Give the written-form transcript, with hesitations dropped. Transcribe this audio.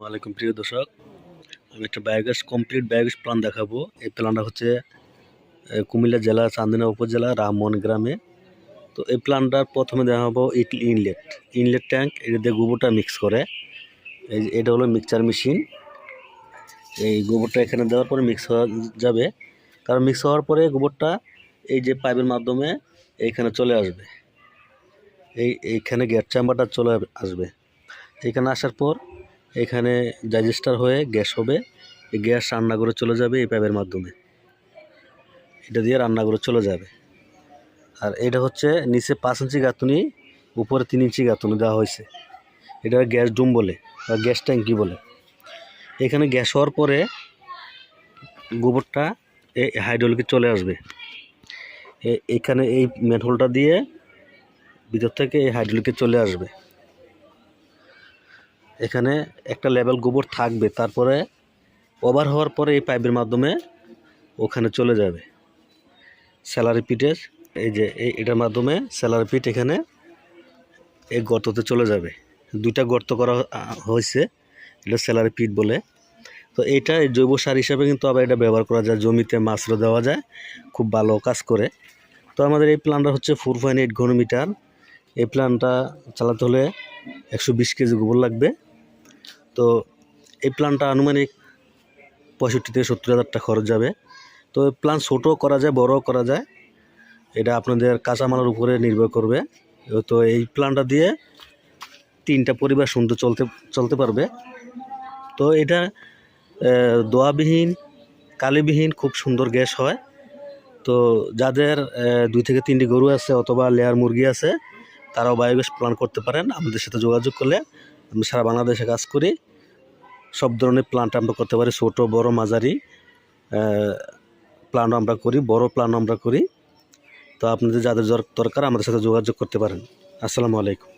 ওয়ালাইকুম প্রিয় দর্শক, আমি একটা বায়োগ্যাস কমপ্লিট বায়োগ্যাস প্ল্যান দেখাবো। এই প্ল্যানটা হচ্ছে কুমিল্লা জেলা চান্দিনা উপজেলা রামমোহন গ্রামে। তো এই প্ল্যানটার প্রথমে দেখাবো ইনলেট ট্যাঙ্ক। এটা দিয়ে গোবরটা মিক্স করে, এটা হলো মিক্সচার মেশিন। এই গোবরটা এখানে দেওয়ার পরে মিক্স হওয়া যাবে, কারণ মিক্স হওয়ার পরে গোবরটা এই যে পাইপের মাধ্যমে এইখানে চলে আসবে। এইখানে গ্যাস চেম্বারটা চলে আসবে। এখানে আসার পর এখানে ডাইজেস্টার হয়ে গ্যাস হবে। এই গ্যাস রান্নাঘরে চলে যাবে এই পাইপের মাধ্যমে, এটা দিয়ে রান্নাঘরে চলে যাবে। আর এটা হচ্ছে নিচে 5 ইঞ্চি গাঁথুনি, উপরে 3 ইঞ্চি গাঁথুনি দেওয়া হয়েছে। এটা গ্যাস ডুম বলে বা গ্যাস ট্যাঙ্কি বলে। এখানে গ্যাস হওয়ার পরে গোবরটা এই হাইড্রোলিকে চলে আসবে। এখানে এই ম্যানহোলটা দিয়ে ভিতর থেকে এই হাইড্রোলিকে চলে আসবে। এখানে একটা লেভেল গোবর থাকবে, তারপরে ওভার হওয়ার পরে এই পাইপের মাধ্যমে ওখানে চলে যাবে স্যালারি পিটের। এই যে এটার মাধ্যমে স্যালারি পিট এখানে এই গর্ততে চলে যাবে। 2টা গর্ত করা হয়েছে, এটা স্যালারি পিট বলে। তো এইটা জৈব সার হিসাবে কিন্তু আবার এটা ব্যবহার করা যায়, জমিতে মাছরও দেওয়া যায়, খুব ভালো কাজ করে। তো আমাদের এই প্ল্যানটা হচ্ছে 4.8 ঘনমিটার। এই প্ল্যানটা চালাতে হলে 120 কেজি গোবর লাগবে। তো এই প্ল্যানটা আনুমানিক 65 থেকে 70 হাজার টাকা খরচ যাবে। তো প্ল্যান ছোটো করা যায়, বড়ও করা যায়, এটা আপনাদের কাঁচামালের উপরে নির্ভর করবে। তো এই প্ল্যানটা দিয়ে 3টা পরিবার সুন্দর চলতে পারবে। তো এটা দোয়াবিহীন, কালিবিহীন খুব সুন্দর গ্যাস হয়। তো যাদের 2 থেকে 3টি গরু আছে অথবা লেয়ার মুরগি আছে, তারাও বায়োগ্যাস প্ল্যান করতে পারেন। আমাদের সাথে যোগাযোগ করলে আমি সারা বাংলাদেশে কাজ করি। সব ধরনের প্ল্যান্ট আমরা করতে পারি, ছোটো বড় মাঝারি প্ল্যানও আমরা করি, বড় প্ল্যানও আমরা করি। তো আপনাদের যাদের দরকার আমাদের সাথে যোগাযোগ করতে পারেন। আসসালামু আলাইকুম।